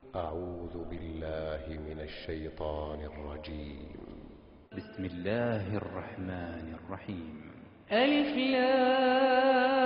أعوذ بالله من الشيطان الرجيم. بسم الله الرحمن الرحيم. ألف لام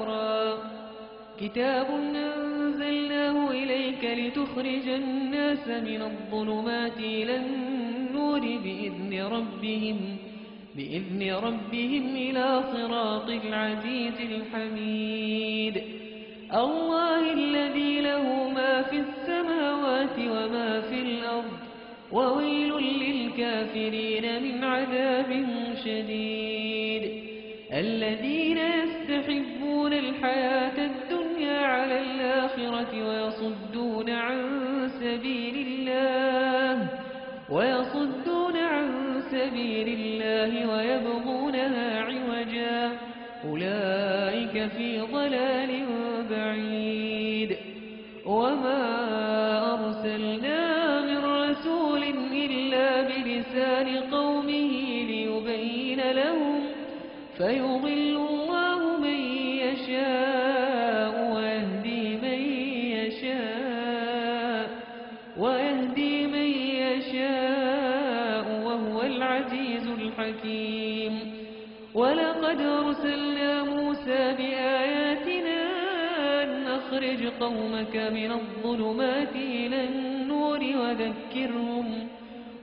را. كتاب أنزلناه إليك لتخرج الناس من الظلمات إلى النور بإذن ربهم إلى صراط العزيز الحميد. الله الذي له ما في السماوات وما في الأرض، وويل للكافرين من عذاب شديد. الذين يستحبون الحياة الدنيا على الآخرة ويصدون عن سبيل الله ويبغونها عوجا، أولئك في ضلال بعيد. وما أرسلنا من رسول إلا بلسان قومه ليبين لهم، فيضل الله من يشاء ويهدي من يشاء وهو العزيز الحكيم. ولقد أرسلنا موسى بآياتنا أن أخرج قومك من الظلمات إلى النور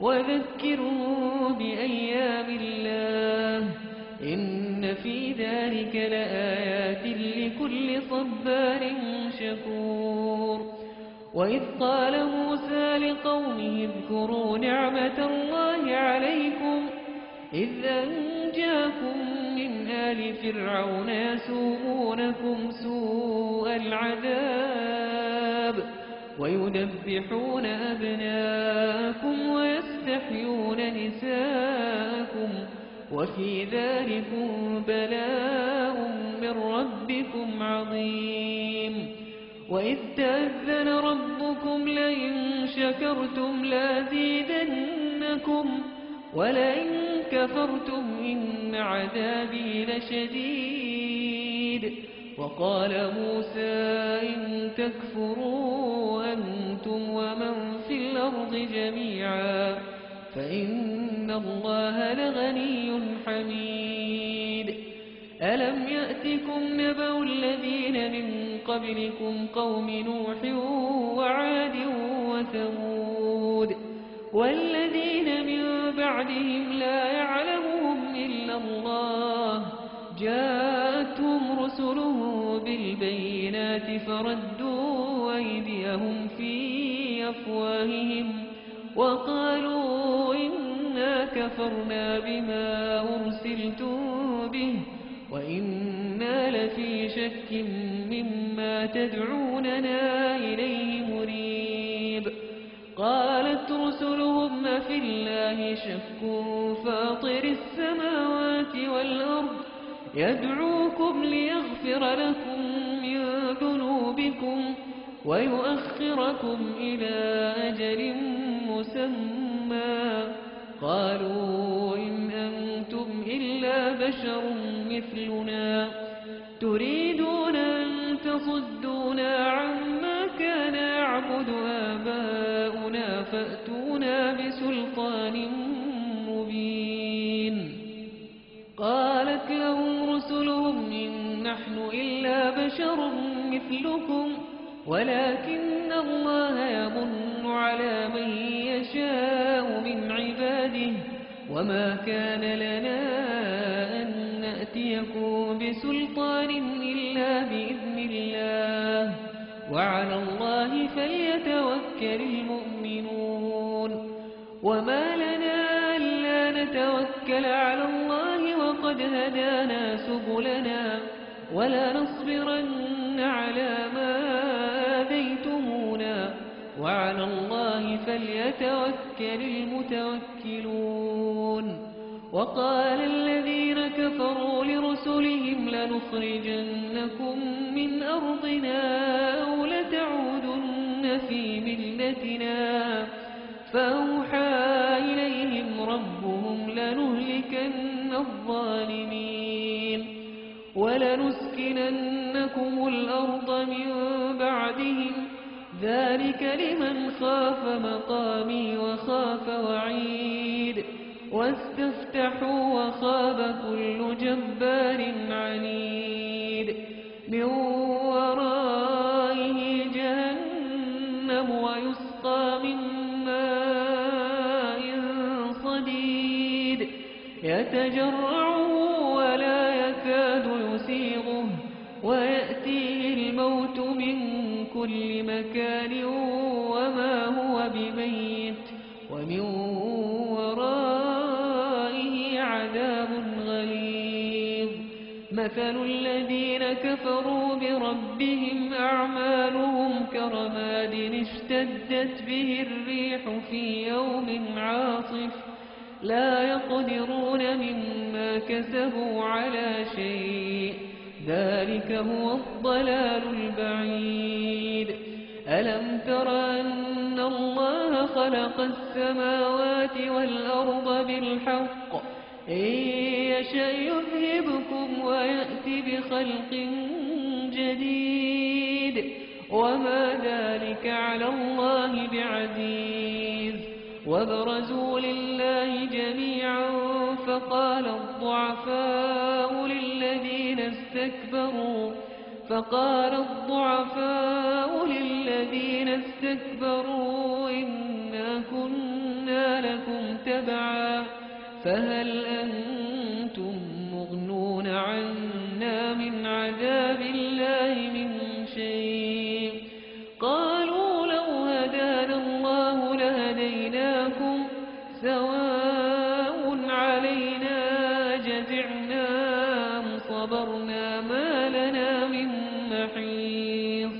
وذكرهم بأيام الله، إن في ذلك لآيات لكل صبار شكور. وإذ قال موسى لقومه اذكروا نعمة الله عليكم إذ أنجاكم من آل فرعون يسومونكم سوء العذاب ويذبحون أبناءكم ويستحيون نساءكم، وفي ذلكم بلاء من ربكم عظيم. وإذ تأذن ربكم لئن شكرتم لأزيدنكم ولئن كفرتم إن عذابي لشديد. وقال موسى إن تكفروا أنتم ومن في الأرض جميعا فإن الله لغني حميد. ألم يأتكم نبأ الذين من قبلكم قوم نوح وعاد وثمود والذين من بعدهم لا يعلمهم إلا الله، جاءتهم رسلهم بالبينات فردوا أيديهم في أفواههم وقالوا إنا كفرنا بما أرسلتم به وإنا لفي شك مما تدعوننا إليه مريب. قالت رسلهم أفي الله شك فاطر السماوات والأرض يدعوكم ليغفر لكم من ذنوبكم ويؤخركم إلى أجل مسمى. قالوا إن أنتم إلا بشر مثلنا تريدون أن تصدونا عما كان يعبد آباؤنا فأتونا بسلطان مبين. قالت لهم رسلهم إن نحن إلا بشر مثلكم ولكن الله يمن على من يشاء من عباده وما كان لنا أن نأتيكم بسلطان إلا بإذن الله وعلى الله فليتوكل المؤمنون. وما لنا ألا نتوكل على الله وقد هدانا سبلنا ولنصبرن على ما آذيتمونا وعلى الله فليتوكل المتوكلون. وقال الذين كفروا لرسلهم لنخرجنكم من أرضنا أو لتعودن في ملتنا، فأوحى إليهم ربهم لنهلكن الظالمين ولنسكننكم الأرض من بعدهم ذلك لمن خاف مقامي وخاف وعيد واستفتحوا وخاب كل جبار عنيد من ورائه جهنم ويسقى من ماء صديد يتجرعه ولا يكاد يسيغه ويأتيه الموت من كل مكان وما هو بميت ومن ورائه عذاب غليظ مثل الذين كفروا بربهم أعمالهم كرماد اشتدت به الريح في يوم عاصف لا يقدرون مما كسبوا على شيء ذلك هو الضلال البعيد ألم تر أن الله خلق السماوات والأرض بالحق إن يشأ يذهبكم ويأتي بخلق جديد وما ذلك على الله بعزيز وبرزوا لله جميعا فقال الضعفاء للذين استكبروا إنا كنا لكم تبعا فهل أنتم مغنون عنا من عذاب الله من شيء قالوا لو هدانا الله لهديناكم سواء علينا جزعنا أم صبرنا ما لنا من محيص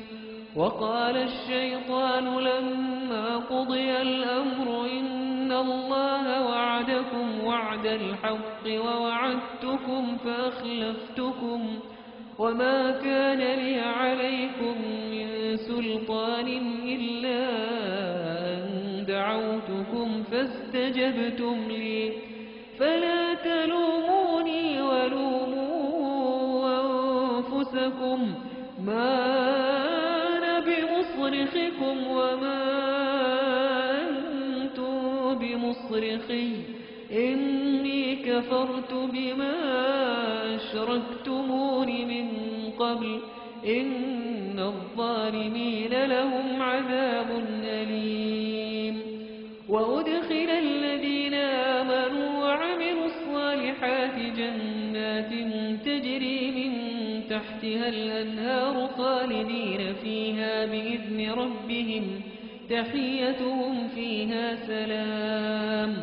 وقال الشيطان لما قضي الأمر إن الله وعدكم وعد الحق ووعدتكم فأخلفتكم وما كان لي عليكم من سلطان إلا أن دعوتكم فاستجبتم لي فلا تلوموني ولوموا أنفسكم ما أنا بمصرخكم وما أنتم بمصرخي إني كفرت بما أشركتمون من قبل إن الظالمين لهم عذاب أليم وأدخل الذين آمنوا وعملوا الصالحات جنات تجري من تحتها الأنهار خالدين فيها بإذن ربهم تحيتهم فيها سلام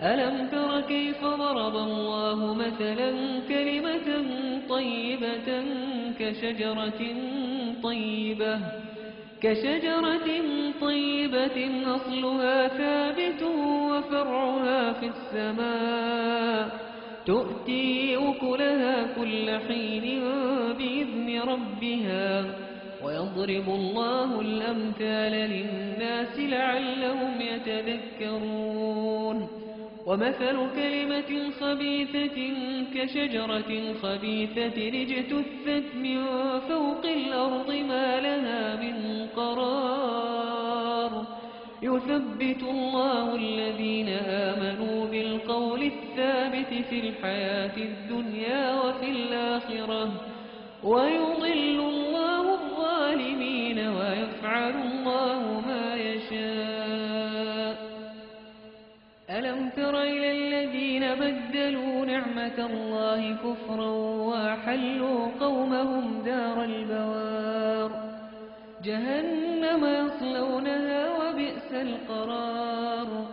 ألم تر كيف ضرب الله مثلا كلمة طيبة كشجرة طيبة أصلها ثابت وفرعها في السماء تؤتي أكلها كل حين بإذن ربها ويضرب الله الأمثال للناس لعلهم يتذكرون ومثل كلمة خبيثة كشجرة خبيثة اجتثت من فوق الأرض ما لها من قرار يثبت الله الذين آمنوا بالقول الثابت في الحياة الدنيا وفي الآخرة ويضل الله الظالمين ويفعل الله ما يشاء ألم تر إلى الذين بدلوا نعمة الله كفرا وأحلوا قومهم دار البوار جهنم يصلونها وبئس القرار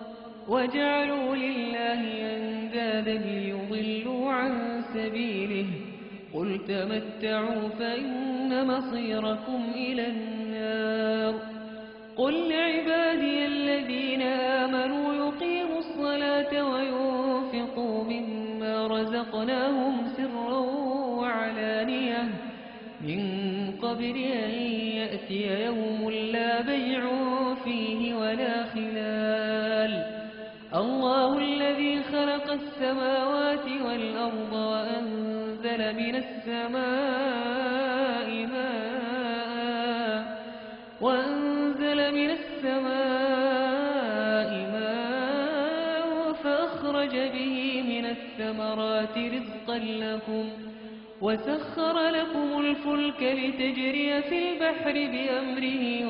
وجعلوا لله أندادا ليضلوا عن سبيله قل تمتعوا فإن مصيركم إلى النار قل لعبادي الذين آمنوا يقيموا الصلاة وينفقوا مما رزقناهم سرا وعلانية من قبل أن يأتي يوم لا بيع فيه ولا خلال الله الذي خلق السماوات والأرض وأنزل من السماء ماء من السماء ماء فأخرج به من الثمرات رزقا لكم وسخر لكم الفلك لتجري في البحر بأمره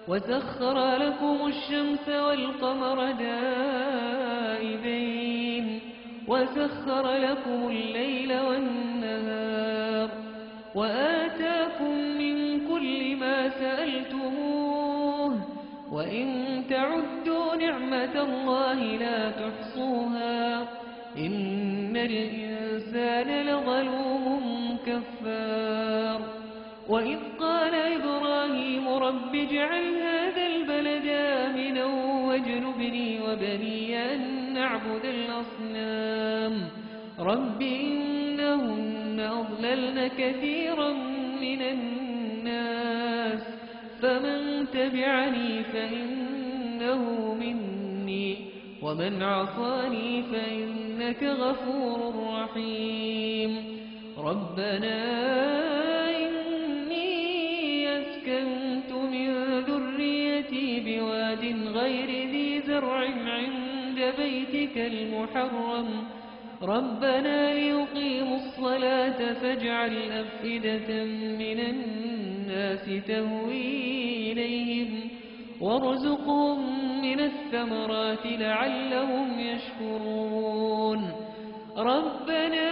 وسخر لكم الشمس والقمر دائبين وسخر لكم الليل والنهار وآتاكم من كل ما سألتموه وإن تعدوا نعمة الله لا تحصوها إن الإنسان لظلوم كفار وإذ قال إبراهيم رب اجعل هذا البلد آمنا واجنبني وبني أن نعبد الأصنام رب إنهن أضللن كثيرا من الناس فمن تبعني فإنه مني ومن عصاني فإنك غفور رحيم ربنا إني أسكنت من ذريتي بواد غير ذي زرع عند بيتك المحرم ربنا ليقيموا الصلاة فاجعل أفئدة من الناس تهوي إليهم وارزقهم من الثمرات لعلهم يشكرون ربنا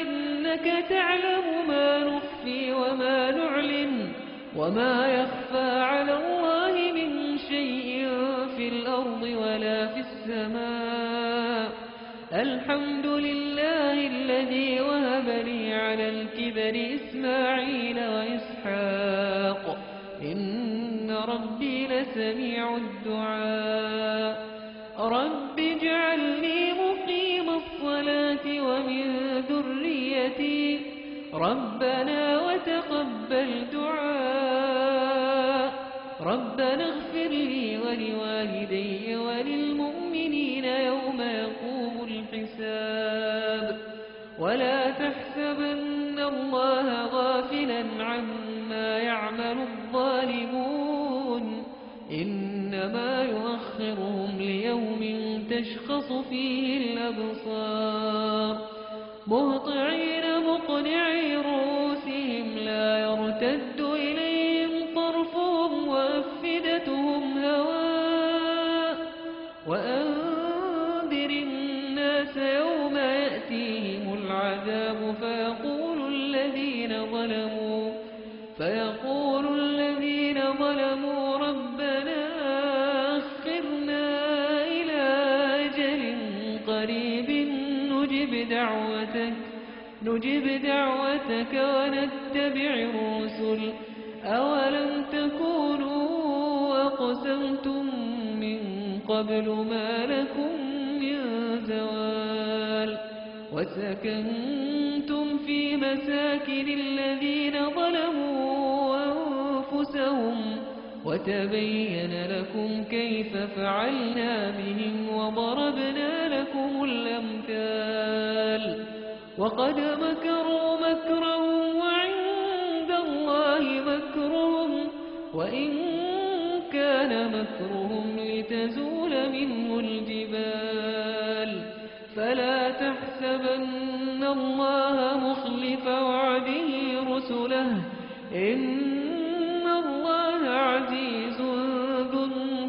إنك تعلم ما نخفي وما نعلن وما يخفى على الله من شيء في الأرض ولا في السماء الحمد لله الذي وهب لي على الكبر إسماعيل وإسحاق إن ربي لسميع الدعاء رب اجعلني مقيم الصلاة ومن ذريتي ربنا وتقبل دعاء ربنا اغفر لي ولوالدي وللمؤمنين يوم يقوم الحساب ولا تحسبن الله غافلا عما يعمل الظالمون إنما يؤخرهم ليوم تشخص فيه الأبصار مهطعين مقنعي رؤوسهم لا يرتد إليهم طرفهم وأفئدتهم هواء وأنذر الناس يوم يأتيهم العذاب فيقول الذين ظلموا ربنا أخرنا إلى أجل قريب نجب دعوتك ونتبع الرسل أولم تكونوا أقسمتم من قبل ما لكم من زوال وسكنتم في مساكن الذين ظلموا أنفسهم وتبين لكم كيف فعلنا بهم وضربنا لكم الأمثال وقد مكروا مكرا وعند الله مكرهم وإن كان مكرهم لتزول منه الجبال فلا تحسبن الله مخلف وعده رسله إن الله عزيز ذو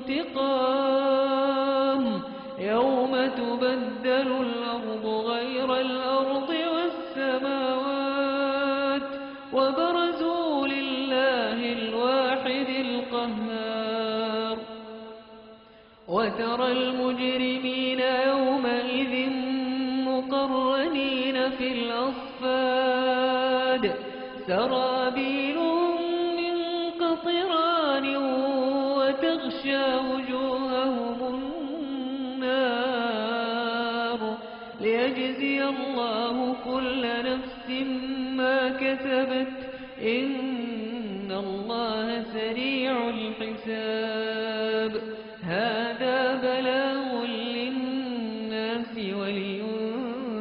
انتقام يوم تبدل الأرض غير الأرض والسماوات وبرزوا لله الواحد القهار وترى المجرمين يومئذ مقرنين في الأصفاد سرابيلهم من قطران وتغشى وجوههم النار ليجزي الله كل نفس ما كسبت إن الله سريع الحساب هذا بلاغ للناس ولينذروا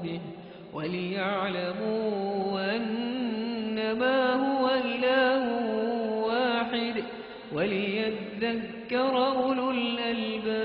به وليعلموا إنما هو إله واحد وليذكر أولو الألباب.